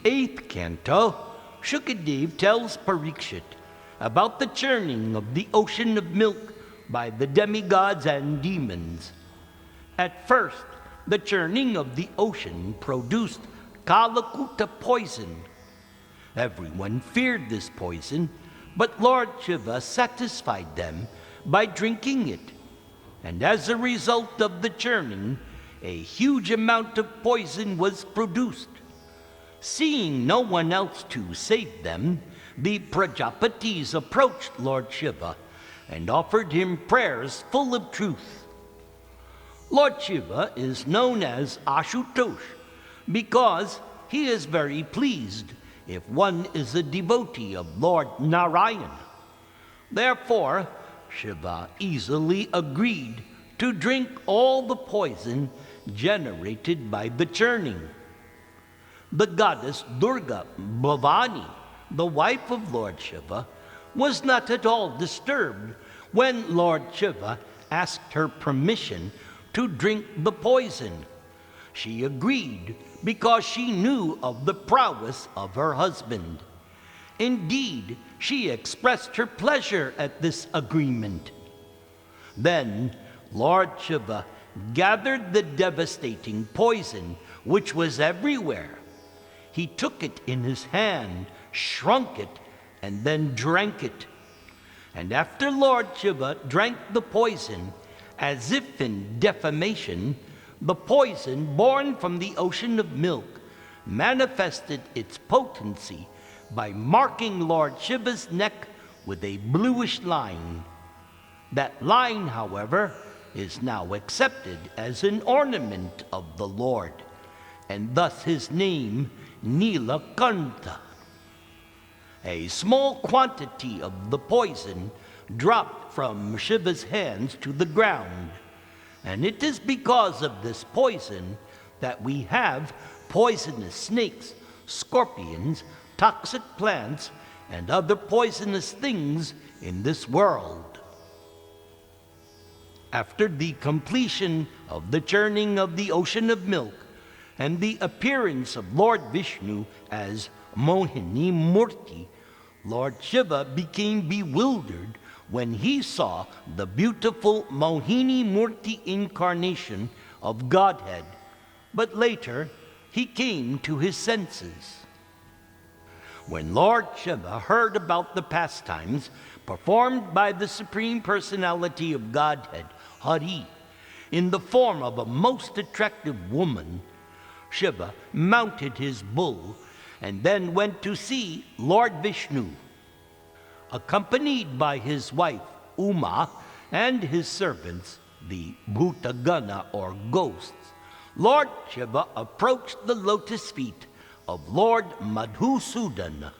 8th canto, Shukadev tells Parikshit about the churning of the ocean of milk by the demigods and demons. At first, the churning of the ocean produced Kalakuta poison. Everyone feared this poison, but Lord Shiva satisfied them by drinking it. And as a result of the churning, a huge amount of poison was produced. Seeing no one else to save them, the Prajapatis approached Lord Shiva and offered him prayers full of truth. Lord Shiva is known as Ashutosh because he is very pleased if one is a devotee of Lord Narayana. Therefore, Shiva easily agreed to drink all the poison generated by the churning. The goddess Durga Bhavani, the wife of Lord Shiva, was not at all disturbed when Lord Shiva asked her permission to drink the poison. She agreed because she knew of the prowess of her husband. Indeed, she expressed her pleasure at this agreement. Then Lord Shiva gathered the devastating poison which was everywhere. He took it in his hand, shrunk it, and then drank it. And after Lord Shiva drank the poison, as if in defamation, the poison born from the ocean of milk manifested its potency by marking Lord Shiva's neck with a bluish line. That line, however, is now accepted as an ornament of the Lord, and thus his name, Nilakanta. A small quantity of the poison dropped from Shiva's hands to the ground, and it is because of this poison that we have poisonous snakes, scorpions, toxic plants, and other poisonous things in this world. After the completion of the churning of the ocean of milk and the appearance of Lord Vishnu as Mohini Murti, Lord Shiva became bewildered when he saw the beautiful Mohini Murti incarnation of Godhead, but later he came to his senses. When Lord Shiva heard about the pastimes performed by the Supreme Personality of Godhead, Hari, in the form of a most attractive woman, Shiva mounted his bull and then went to see Lord Vishnu. Accompanied by his wife Uma and his servants, the Bhutagana or ghosts, Lord Shiva approached the lotus feet of Lord Madhusudana.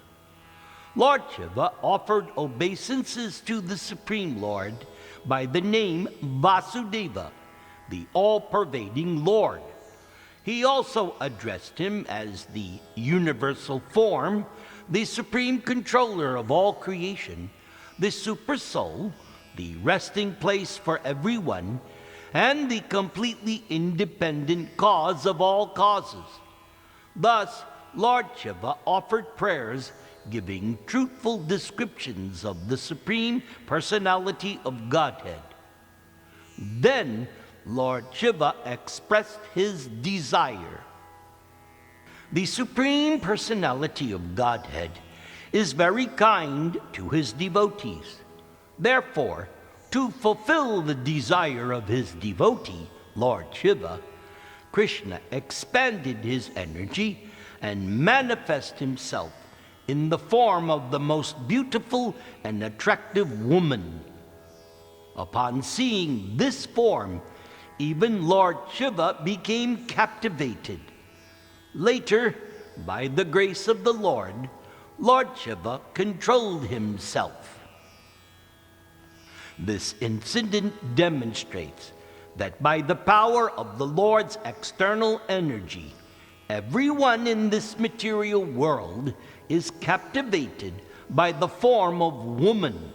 Lord Shiva offered obeisances to the Supreme Lord by the name Vasudeva, the all-pervading Lord. He also addressed him as the universal form, the supreme controller of all creation, the super soul, the resting place for everyone, and the completely independent cause of all causes. Thus, Lord Shiva offered prayers giving truthful descriptions of the Supreme Personality of Godhead. Then Lord Shiva expressed his desire. The Supreme Personality of Godhead is very kind to his devotees. Therefore, to fulfill the desire of his devotee, Lord Shiva, Krishna expanded his energy and manifested himself in the form of the most beautiful and attractive woman. Upon seeing this form, even Lord Shiva became captivated. Later, by the grace of the Lord, Lord Shiva controlled himself. This incident demonstrates that by the power of the Lord's external energy, everyone in this material world is captivated by the form of woman.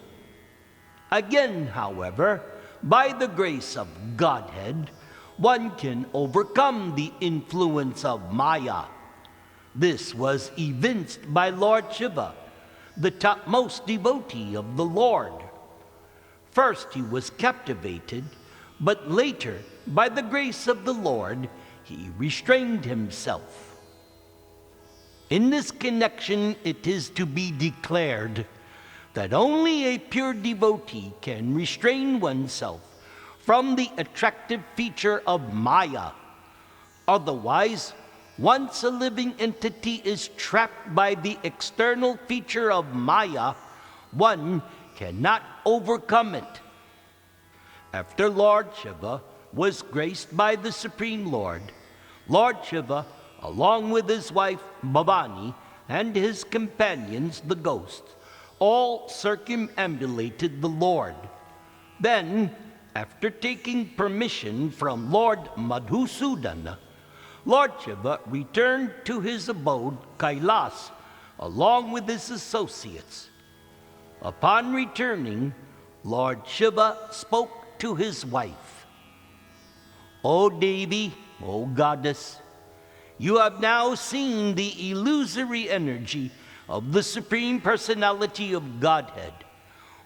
Again, however, by the grace of Godhead, one can overcome the influence of Maya. This was evinced by Lord Shiva, the topmost devotee of the Lord. First he was captivated, but later, by the grace of the Lord, he restrained himself. In this connection, it is to be declared that only a pure devotee can restrain oneself from the attractive feature of Maya. Otherwise, once a living entity is trapped by the external feature of Maya, one cannot overcome it. After Lord Shiva was graced by the Supreme Lord, Lord Shiva, along with his wife Bhavani and his companions, the ghosts, all circumambulated the Lord. Then, after taking permission from Lord Madhusudana, Lord Shiva returned to his abode, Kailas, along with his associates. Upon returning, Lord Shiva spoke to his wife. "O Devi, O goddess, you have now seen the illusory energy of the Supreme Personality of Godhead,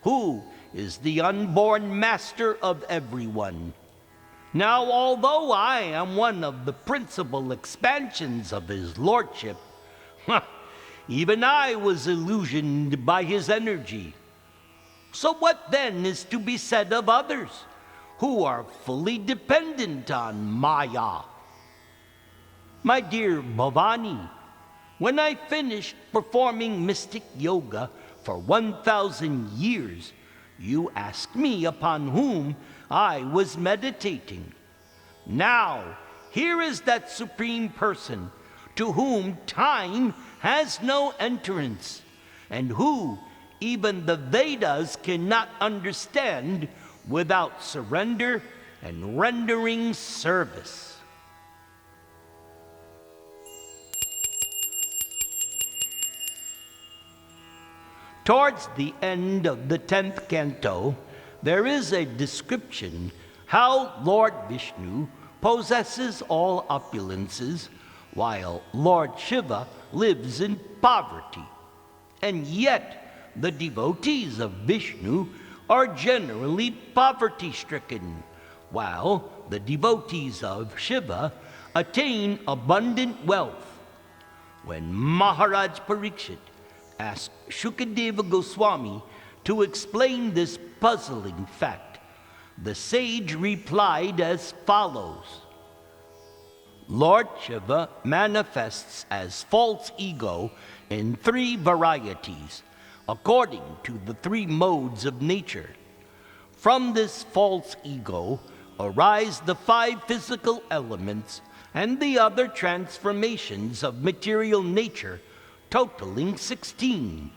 who is the unborn master of everyone. Now, although I am one of the principal expansions of his lordship, even I was illusioned by his energy. So what then is to be said of others who are fully dependent on Maya? My dear Bhavani, when I finished performing mystic yoga for 1,000 years, you asked me upon whom I was meditating. Now, here is that Supreme Person to whom time has no entrance, and who even the Vedas cannot understand without surrender and rendering service." Towards the end of the 10th canto, there is a description how Lord Vishnu possesses all opulences, while Lord Shiva lives in poverty. And yet, the devotees of Vishnu are generally poverty-stricken, while the devotees of Shiva attain abundant wealth. When Maharaj Parikshit asked Shukadeva Goswami to explain this puzzling fact, the sage replied as follows: Lord Shiva manifests as false ego in 3 varieties, according to the 3 modes of nature. From this false ego arise the 5 physical elements and the other transformations of material nature, totaling 16.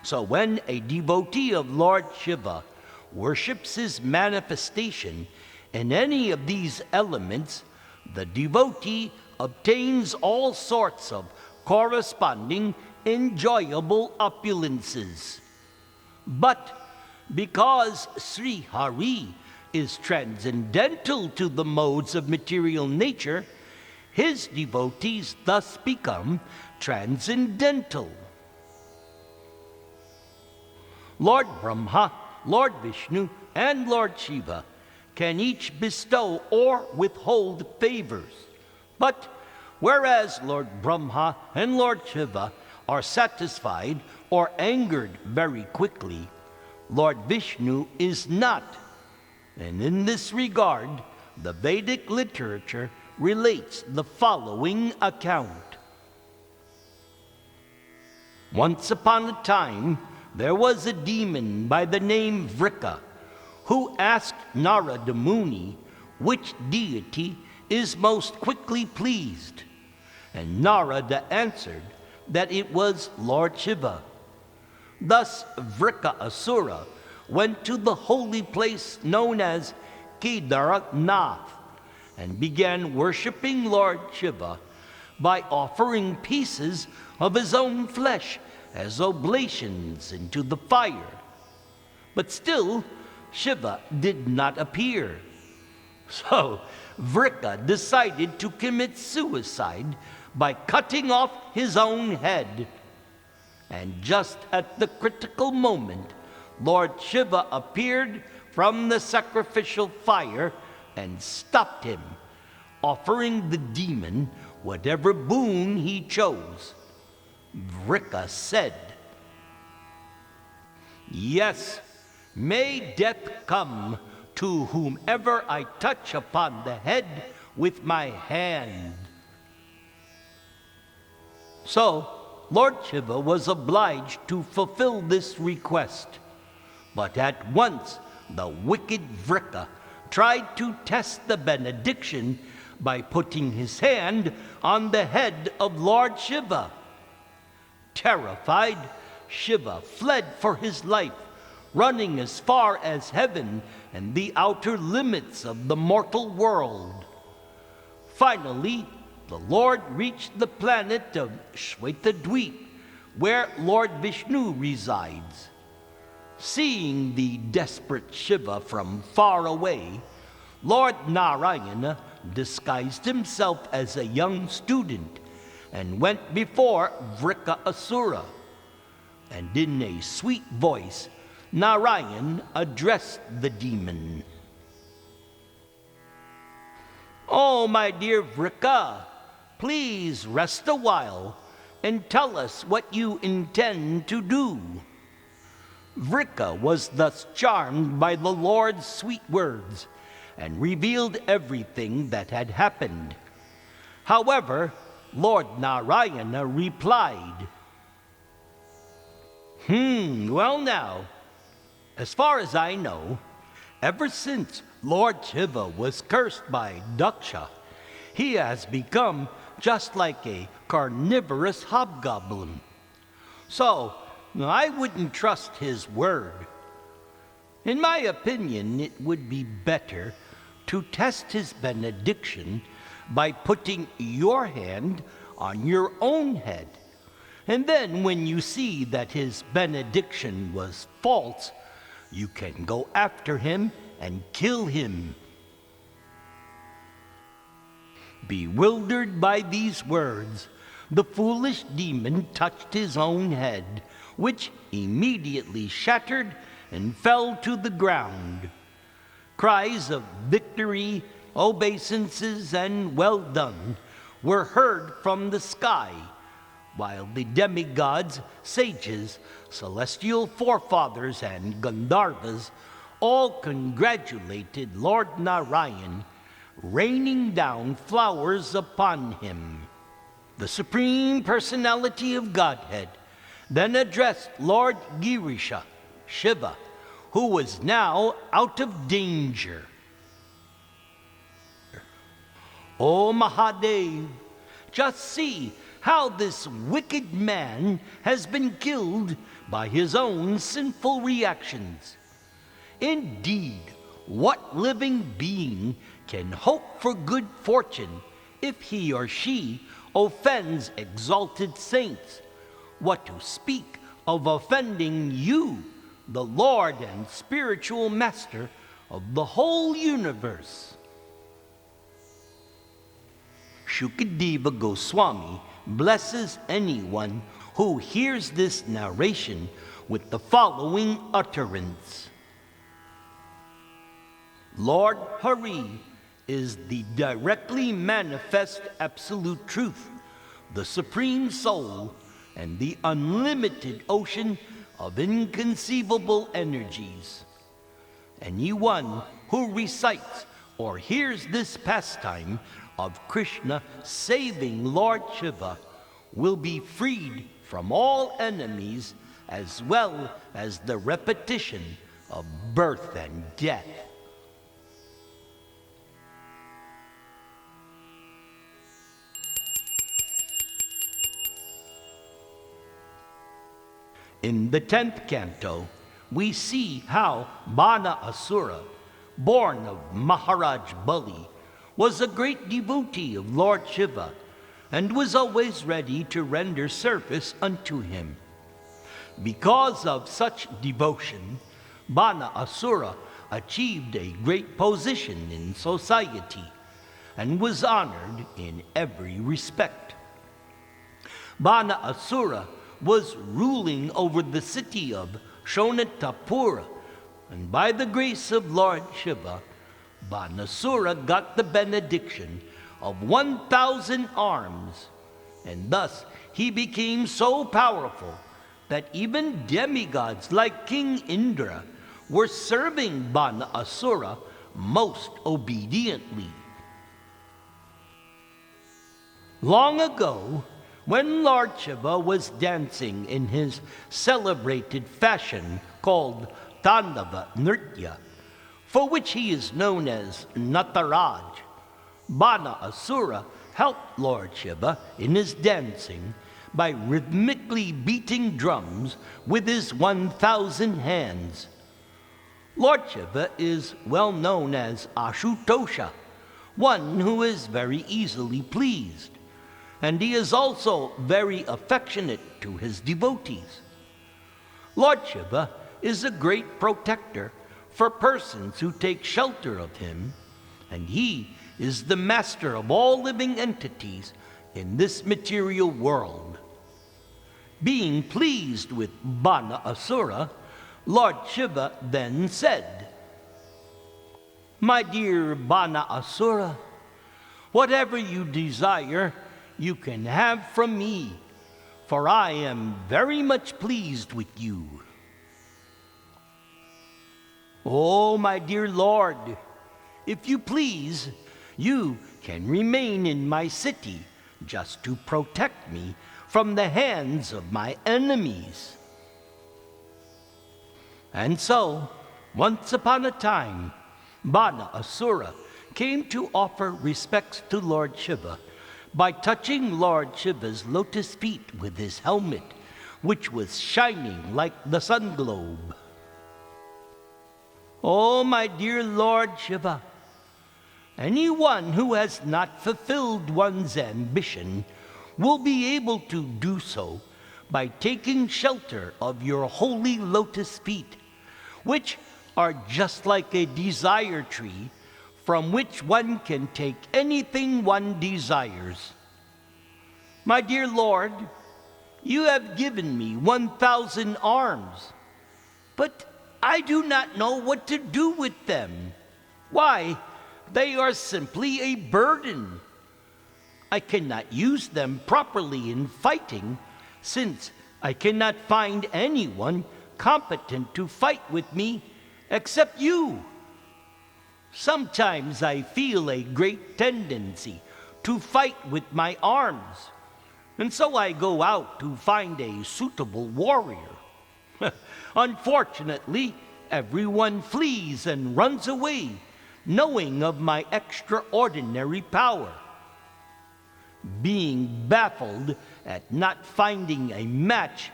So when a devotee of Lord Shiva worships his manifestation in any of these elements, the devotee obtains all sorts of corresponding enjoyable opulences. But because Sri Hari is transcendental to the modes of material nature, his devotees thus become transcendental. Lord Brahma, Lord Vishnu, and Lord Shiva can each bestow or withhold favors. But whereas Lord Brahma and Lord Shiva are satisfied or angered very quickly, Lord Vishnu is not. And in this regard, the Vedic literature relates the following account. Once upon a time, there was a demon by the name Vrika, who asked Narada Muni which deity is most quickly pleased. And Narada answered that it was Lord Shiva. Thus Vrika Asura went to the holy place known as Kedarnath and began worshiping Lord Shiva by offering pieces of his own flesh as oblations into the fire. But still, Shiva did not appear. So Vrika decided to commit suicide by cutting off his own head. And just at the critical moment, Lord Shiva appeared from the sacrificial fire and stopped him, offering the demon whatever boon he chose. Vrika said, "Yes, may death come to whomever I touch upon the head with my hand." So, Lord Shiva was obliged to fulfill this request. But at once, the wicked Vrika tried to test the benediction by putting his hand on the head of Lord Shiva. Terrified, Shiva fled for his life, running as far as heaven and the outer limits of the mortal world. Finally, the Lord reached the planet of Shvetadweep, where Lord Vishnu resides. Seeing the desperate Shiva from far away, Lord Narayana disguised himself as a young student and went before Vrika Asura. And in a sweet voice, Narayan addressed the demon. "Oh, my dear Vrika, please rest a while and tell us what you intend to do." Vrika was thus charmed by the Lord's sweet words and revealed everything that had happened. However, Lord Narayana replied, Well now, as far as I know, ever since Lord Shiva was cursed by Daksha, he has become just like a carnivorous hobgoblin. So, I wouldn't trust his word. In my opinion, it would be better to test his benediction by putting your hand on your own head. And then when you see that his benediction was false, you can go after him and kill him. Bewildered by these words, the foolish demon touched his own head, which immediately shattered and fell to the ground. Cries of victory, obeisances, and well done were heard from the sky, while the demigods, sages, celestial forefathers, and Gandharvas all congratulated Lord Narayan, raining down flowers upon him. The Supreme Personality of Godhead then addressed Lord Girisha, Shiva, who was now out of danger. "O Mahadev, just see how this wicked man has been killed by his own sinful reactions. Indeed, what living being can hope for good fortune if he or she offends exalted saints? What to speak of offending you, the Lord and spiritual master of the whole universe?" Shukadeva Goswami blesses anyone who hears this narration with the following utterance. Lord Hari is the directly manifest absolute truth, the supreme soul, and the unlimited ocean of inconceivable energies. Anyone who recites or hears this pastime of Krishna saving Lord Shiva will be freed from all enemies, as well as the repetition of birth and death. In the 10th canto, we see how Bana Asura, born of Maharaj Bali, was a great devotee of Lord Shiva and was always ready to render service unto him. Because of such devotion, Bana Asura achieved a great position in society and was honored in every respect. Bana Asura was ruling over the city of Shonatapura, and by the grace of Lord Shiva, Banasura got the benediction of 1,000 arms, and thus he became so powerful that even demigods like King Indra were serving Banasura most obediently. Long ago, when Lord Shiva was dancing in his celebrated fashion called Tandava Nritya, for which he is known as Nataraj, Bana Asura helped Lord Shiva in his dancing by rhythmically beating drums with his 1,000 hands. Lord Shiva is well known as Ashutosha, one who is very easily pleased, and he is also very affectionate to his devotees. Lord Shiva is a great protector for persons who take shelter of him, and he is the master of all living entities in this material world. Being pleased with Bana Asura, Lord Shiva then said, "My dear Bana Asura, whatever you desire, you can have from me, for I am very much pleased with you." "Oh, my dear Lord, if you please, you can remain in my city just to protect me from the hands of my enemies." And so, once upon a time, Bana Asura came to offer respects to Lord Shiva by touching Lord Shiva's lotus feet with his helmet, which was shining like the sun globe. "Oh, my dear Lord Shiva, anyone who has not fulfilled one's ambition will be able to do so by taking shelter of your holy lotus feet, which are just like a desire tree from which one can take anything one desires. My dear Lord, you have given me 1,000 arms, but I do not know what to do with them. Why, they are simply a burden. I cannot use them properly in fighting, since I cannot find anyone competent to fight with me except you. Sometimes I feel a great tendency to fight with my arms, and so I go out to find a suitable warrior. Unfortunately, everyone flees and runs away, knowing of my extraordinary power. Being baffled at not finding a match,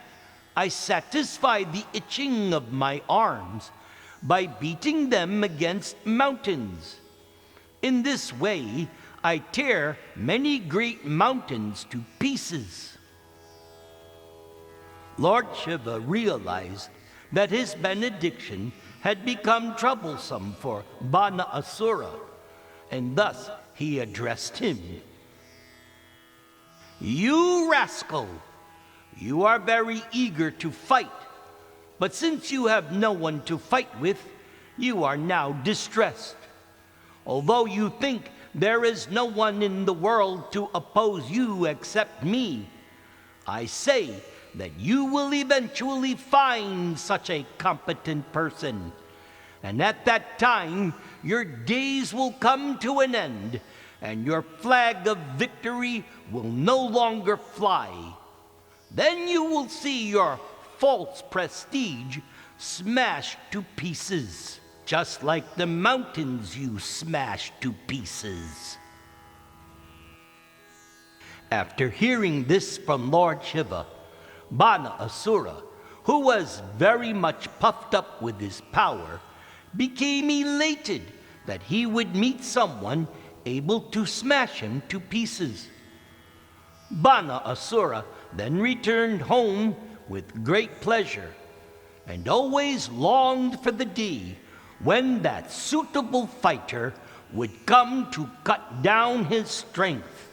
I satisfy the itching of my arms by beating them against mountains. In this way, I tear many great mountains to pieces." Lord Shiva realized that his benediction had become troublesome for Bana Asura, and thus he addressed him. "You rascal! You are very eager to fight, but since you have no one to fight with, you are now distressed. Although you think there is no one in the world to oppose you except me, I say that you will eventually find such a competent person, and at that time your days will come to an end, and your flag of victory will no longer fly. Then you will see your false prestige smashed to pieces, just like the mountains you smashed to pieces." After hearing this from Lord Shiva, Bana Asura, who was very much puffed up with his power, became elated that he would meet someone able to smash him to pieces. Bana Asura then returned home with great pleasure, and always longed for the day when that suitable fighter would come to cut down his strength.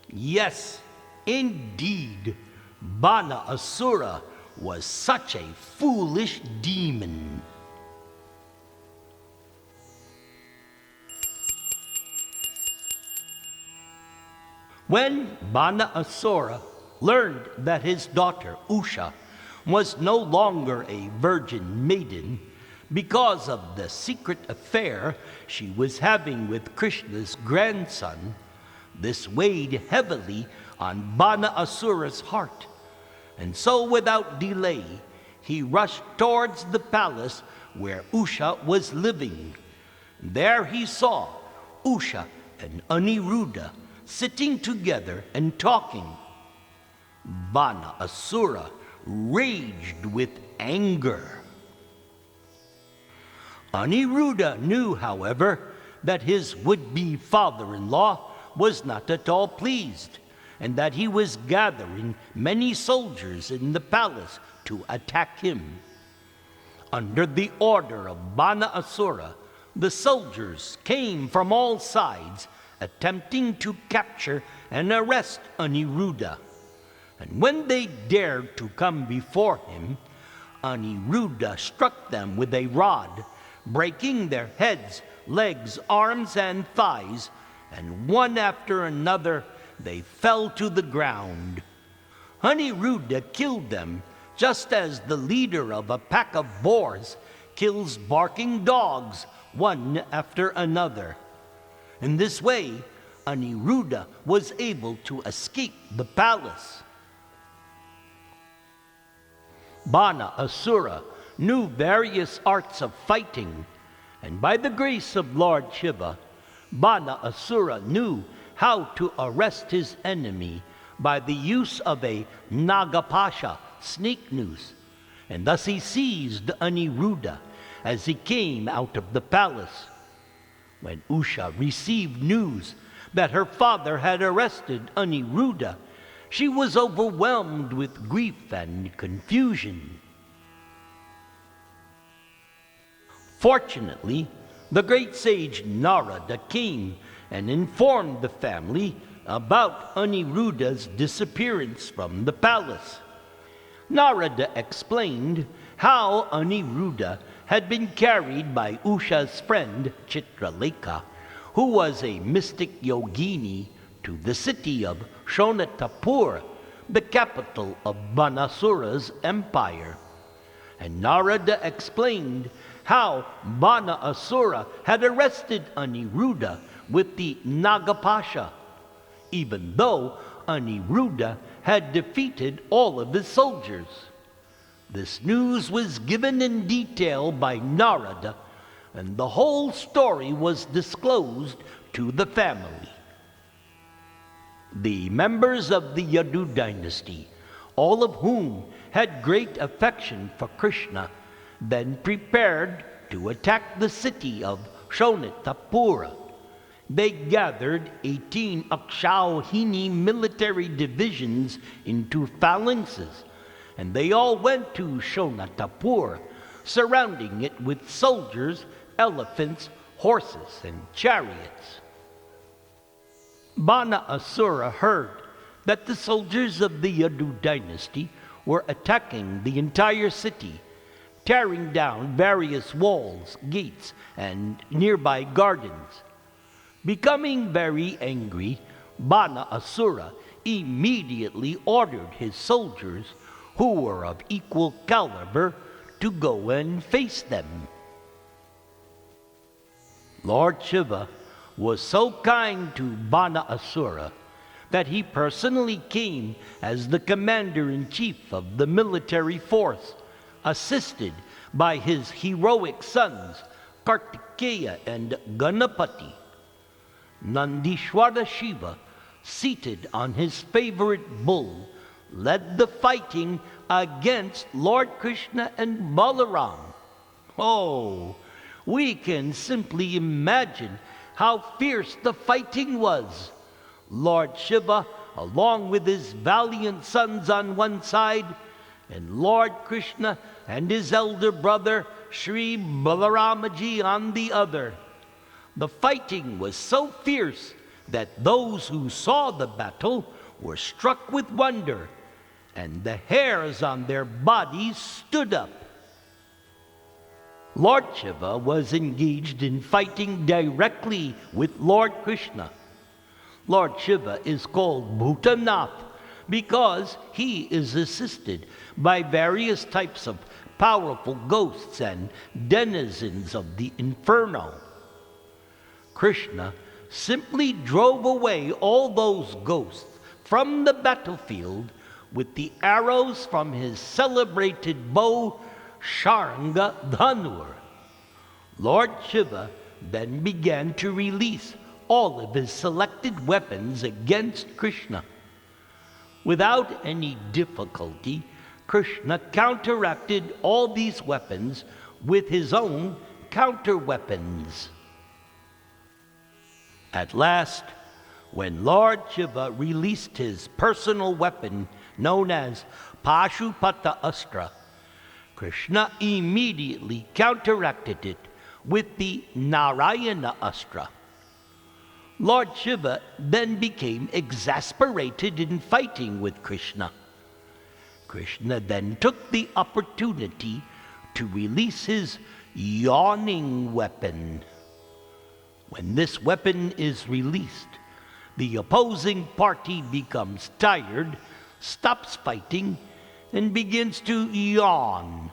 Yes, indeed. Bana Asura was such a foolish demon. When Bana Asura learned that his daughter Usha was no longer a virgin maiden because of the secret affair she was having with Krishna's grandson, this weighed heavily on Bana Asura's heart. And so without delay, he rushed towards the palace where Usha was living. There he saw Usha and Aniruddha sitting together and talking. Bana Asura raged with anger. Aniruddha knew, however, that his would-be father-in-law was not at all pleased, and that he was gathering many soldiers in the palace to attack him. Under the order of Bana Asura, the soldiers came from all sides, attempting to capture and arrest Aniruddha. And when they dared to come before him, Aniruddha struck them with a rod, breaking their heads, legs, arms, and thighs, and one after another they fell to the ground. Aniruddha killed them just as the leader of a pack of boars kills barking dogs one after another. In this way, Aniruddha was able to escape the palace. Bana Asura knew various arts of fighting, and by the grace of Lord Shiva, Bana Asura knew how to arrest his enemy by the use of a Nagapasha, snake noose, and thus he seized Aniruddha as he came out of the palace. When Usha received news that her father had arrested Aniruddha, she was overwhelmed with grief and confusion. Fortunately, the great sage Narada came and informed the family about Aniruddha's disappearance from the palace. Narada explained how Aniruddha had been carried by Usha's friend Chitralekha, who was a mystic yogini, to the city of Shonatapur, the capital of Banasura's empire. And Narada explained how Bana Asura had arrested Aniruddha with the Nagapasha, even though Aniruddha had defeated all of his soldiers. This news was given in detail by Narada, and the whole story was disclosed to the family. The members of the Yadu dynasty, all of whom had great affection for Krishna, then prepared to attack the city of Shonatapura. They gathered 18 Akshauhini military divisions into phalanxes, and they all went to Shonatapur, surrounding it with soldiers, elephants, horses, and chariots. Bana Asura heard that the soldiers of the Yadu dynasty were attacking the entire city, tearing down various walls, gates, and nearby gardens. Becoming very angry, Bana Asura immediately ordered his soldiers, who were of equal caliber, to go and face them. Lord Shiva was so kind to Bana Asura that he personally came as the commander-in-chief of the military force, assisted by his heroic sons Kartikeya and Ganapati. Nandishwara Shiva, seated on his favorite bull, led the fighting against Lord Krishna and Balaram. Oh, we can simply imagine how fierce the fighting was. Lord Shiva, along with his valiant sons on one side, and Lord Krishna and his elder brother Sri Balaramaji on the other. The fighting was so fierce that those who saw the battle were struck with wonder, and the hairs on their bodies stood up. Lord Shiva was engaged in fighting directly with Lord Krishna. Lord Shiva is called Bhutanath because he is assisted by various types of powerful ghosts and denizens of the inferno. Krishna simply drove away all those ghosts from the battlefield with the arrows from his celebrated bow Sharanga Dhanur. Lord Shiva then began to release all of his selected weapons against Krishna. Without any difficulty, Krishna counteracted all these weapons with his own counter-weapons. At last, when Lord Shiva released his personal weapon known as Pashupata Astra, Krishna immediately counteracted it with the Narayana Astra. Lord Shiva then became exasperated in fighting with Krishna. Krishna then took the opportunity to release his yawning weapon. When this weapon is released, the opposing party becomes tired, stops fighting, and begins to yawn.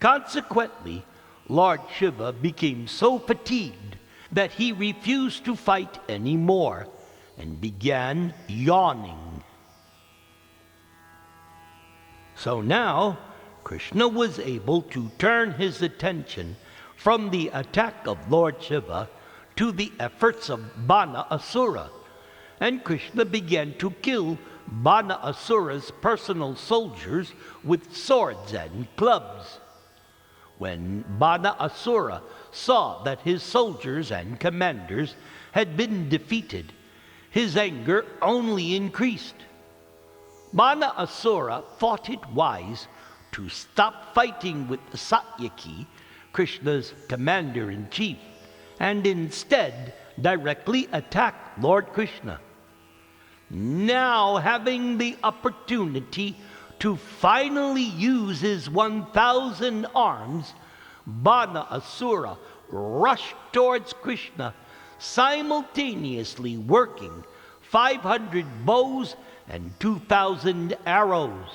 Consequently, Lord Shiva became so fatigued that he refused to fight anymore and began yawning. So now, Krishna was able to turn his attention from the attack of Lord Shiva to the efforts of Bana Asura, and Krishna began to kill Bana Asura's personal soldiers with swords and clubs. When Bana Asura saw that his soldiers and commanders had been defeated, his anger only increased. Bana Asura thought it wise to stop fighting with Satyaki, Krishna's commander-in-chief, and instead directly attack Lord Krishna. Now, having the opportunity to finally use his 1,000 arms, Bana Asura rushed towards Krishna, simultaneously working 500 bows and 2,000 arrows.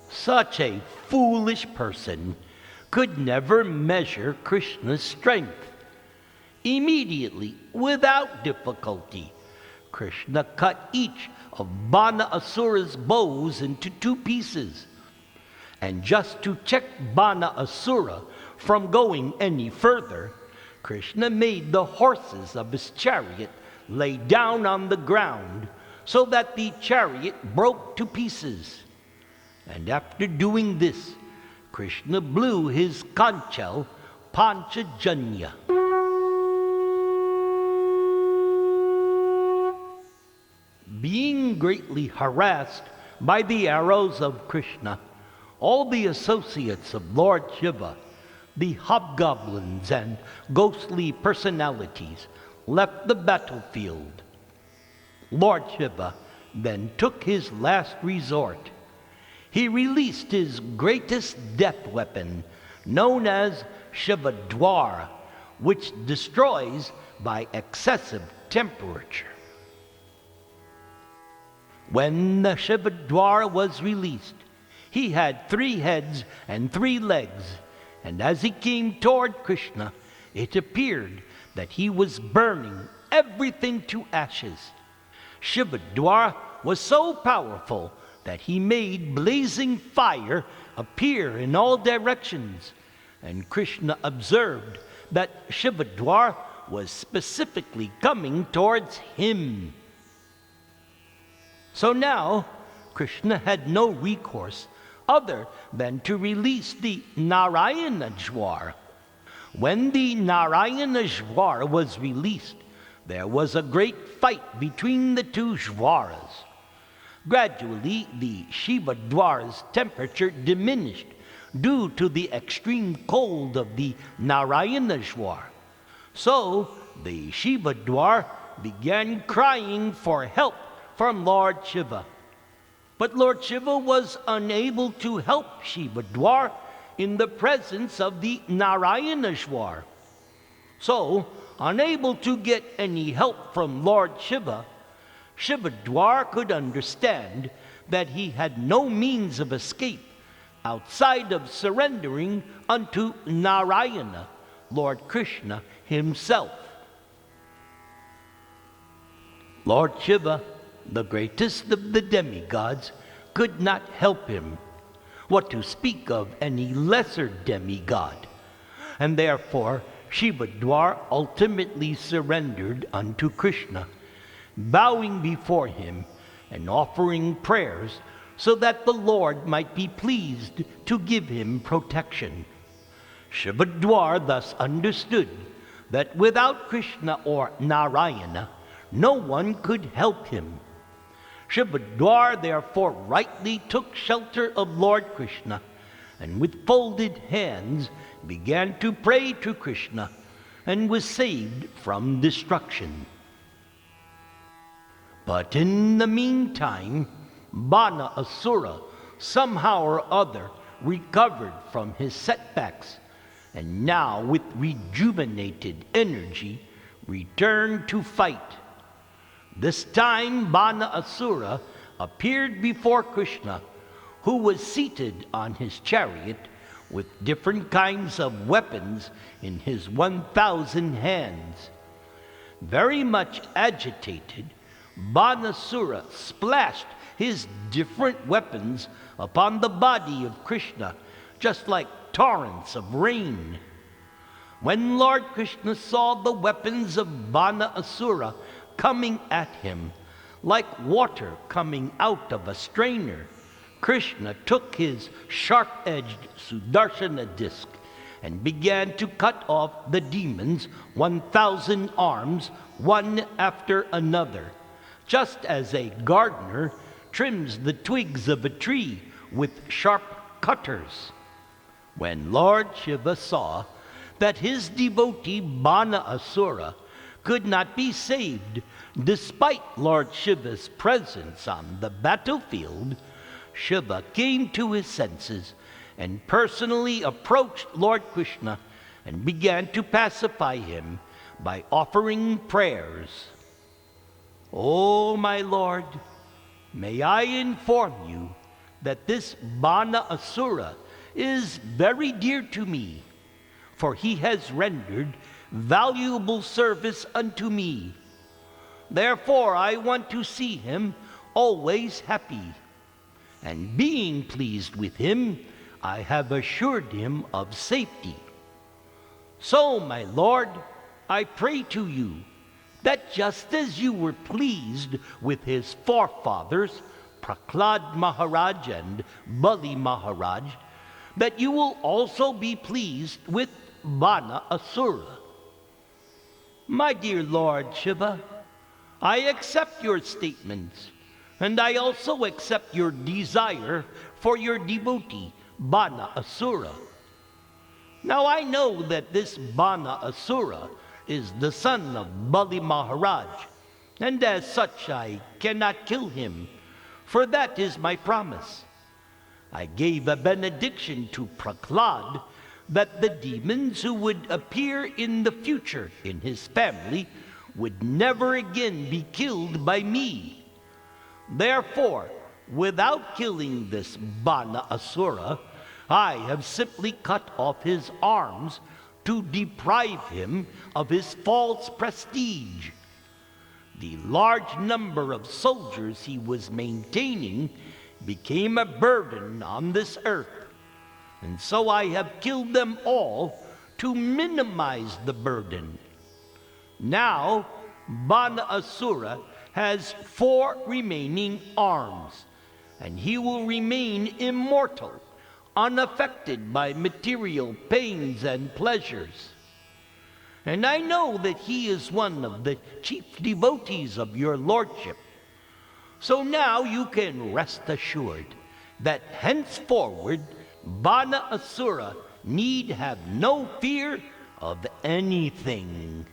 Such a foolish person could never measure Krishna's strength. Immediately, without difficulty, Krishna cut each of Bana Asura's bows into 2 pieces. And just to check Bana Asura from going any further, Krishna made the horses of his chariot lay down on the ground so that the chariot broke to pieces. And after doing this, Krishna blew his conchal Panchajanya. Being greatly harassed by the arrows of Krishna, all the associates of Lord Shiva, the hobgoblins and ghostly personalities, left the battlefield. Lord Shiva then took his last resort. He released his greatest death weapon, known as Shiva-dwara, which destroys by excessive temperature. When the Shiva-dwara was released, he had 3 heads and 3 legs, and as he came toward Krishna, it appeared that he was burning everything to ashes. Shiva-dwara was so powerful that he made blazing fire appear in all directions, and Krishna observed that Shiva-dwara was specifically coming towards him. So now, Krishna had no recourse other than to release the Narayana-dwara. When the Narayana-dwara was released, there was a great fight between the 2 dwaras. Gradually, the Shiva-dwara's temperature diminished due to the extreme cold of the Narayana-dwara. So, the Shiva-dwara began crying for help from Lord Shiva. But Lord Shiva was unable to help Shiva-dwar in the presence of the Narayanashwar. So, unable to get any help from Lord Shiva, Shiva-dwar could understand that he had no means of escape outside of surrendering unto Narayana, Lord Krishna himself. Lord Shiva, the greatest of the demigods, could not help him, what to speak of any lesser demigod, and therefore Shiva-dwar ultimately surrendered unto Krishna, bowing before him and offering prayers so that the Lord might be pleased to give him protection. Shiva-dwar thus understood that without Krishna or Narayana, no one could help him. Shiva-dwar therefore rightly took shelter of Lord Krishna, and with folded hands began to pray to Krishna, and was saved from destruction. But in the meantime, Bana Asura somehow or other recovered from his setbacks, and now with rejuvenated energy returned to fight. This time Bana Asura appeared before Krishna, who was seated on his chariot with different kinds of weapons in his 1,000 hands. Very much agitated, Banasura splashed his different weapons upon the body of Krishna, just like torrents of rain. When Lord Krishna saw the weapons of Banasura coming at him, like water coming out of a strainer, Krishna took his sharp-edged Sudarshana disc and began to cut off the demon's 1,000 arms, one after another, just as a gardener trims the twigs of a tree with sharp cutters. When Lord Shiva saw that his devotee Bana Asura could not be saved despite Lord Shiva's presence on the battlefield, Shiva came to his senses and personally approached Lord Krishna and began to pacify him by offering prayers. "Oh, my Lord, may I inform you that this Bana Asura is very dear to me, for he has rendered valuable service unto me. Therefore I want to see him always happy. And being pleased with him, I have assured him of safety. So, my Lord, I pray to you that just as you were pleased with his forefathers, Prahlad Maharaj and Bali Maharaj, that you will also be pleased with Bana Asura." My dear Lord Shiva, I accept your statements, and I also accept your desire for your devotee, Bana Asura. Now I know that this Bana Asura is the son of Bali Maharaj, and as such I cannot kill him, for that is my promise. I gave a benediction to Prahlad that the demons who would appear in the future in his family would never again be killed by me. Therefore, without killing this Bana Asura, I have simply cut off his arms to deprive him of his false prestige. The large number of soldiers he was maintaining became a burden on this earth, and so I have killed them all to minimize the burden. Now, Bana Asura has 4 remaining arms, and he will remain immortal, unaffected by material pains and pleasures. And I know that he is one of the chief devotees of your lordship. So now you can rest assured that henceforward Bana Asura need have no fear of anything.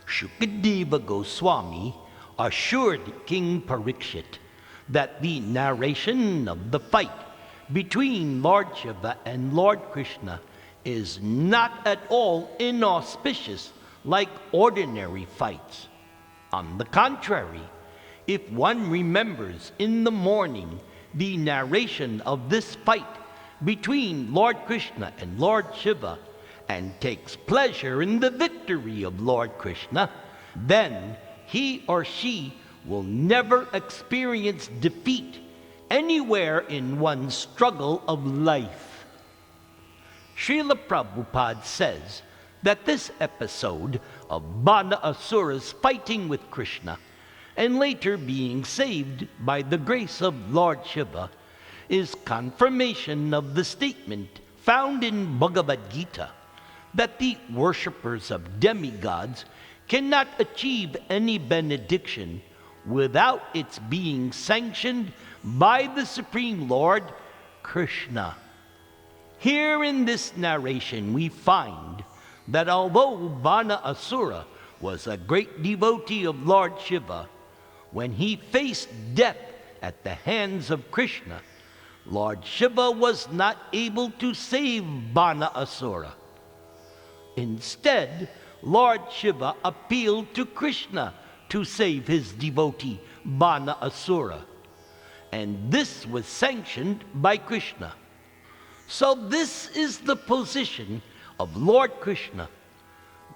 Shukadeva Goswami assured King Parikshit that the narration of the fight between Lord Shiva and Lord Krishna is not at all inauspicious like ordinary fights. On the contrary, if one remembers in the morning the narration of this fight between Lord Krishna and Lord Shiva, and takes pleasure in the victory of Lord Krishna, then he or she will never experience defeat anywhere in one's struggle of life. Srila Prabhupada says that this episode of Bana Asura's fighting with Krishna and later being saved by the grace of Lord Shiva is confirmation of the statement found in Bhagavad Gita that the worshippers of demigods cannot achieve any benediction without its being sanctioned by the Supreme Lord, Krishna. Here in this narration we find that although Bana Asura was a great devotee of Lord Shiva, when he faced death at the hands of Krishna, Lord Shiva was not able to save Bana Asura. Instead, Lord Shiva appealed to Krishna to save his devotee, Bana Asura. And this was sanctioned by Krishna. So this is the position of Lord Krishna.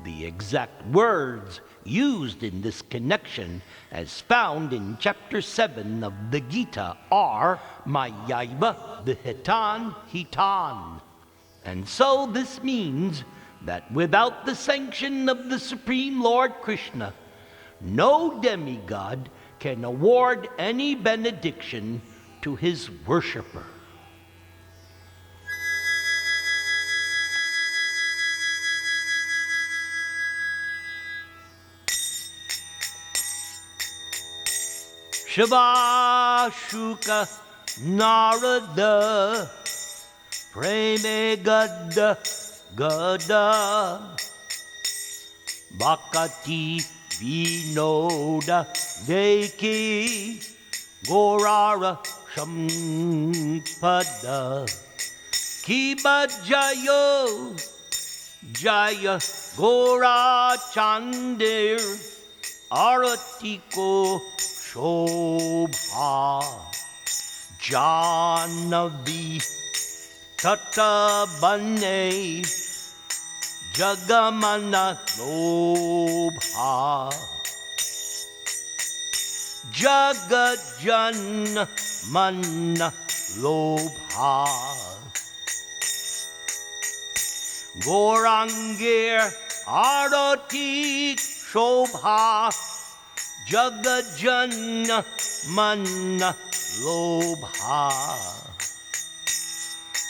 The exact words used in this connection as found in chapter 7 of the Gita are Mayaiva Vihitan Hitan. And so this means that without the sanction of the Supreme Lord Krishna, no demigod can award any benediction to his worshipper. Shiva Shuka Narada Preme Gada Gada Bhakati Vinoda Deki Gorara Shampada Kiba Jayo Jaya Gora Chandir Aratiko Shobha Janavi Tata Bane Jagamana Lobha Jagajan Manna Lobha Gorangir Arati Shobha Jagajan Manna Lobha.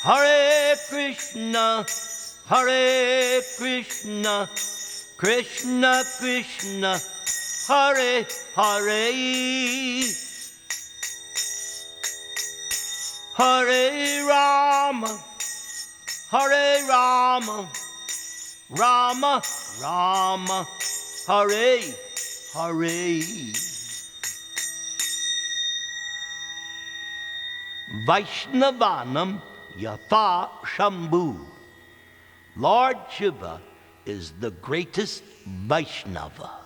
Hare Krishna, Hare Krishna, Krishna Krishna, Hare Hare, Hare Rama, Hare Rama, Rama Rama, Hare Hare. Vaishnavanam Yatha Shambhu. Lord Shiva is the greatest Vaishnava.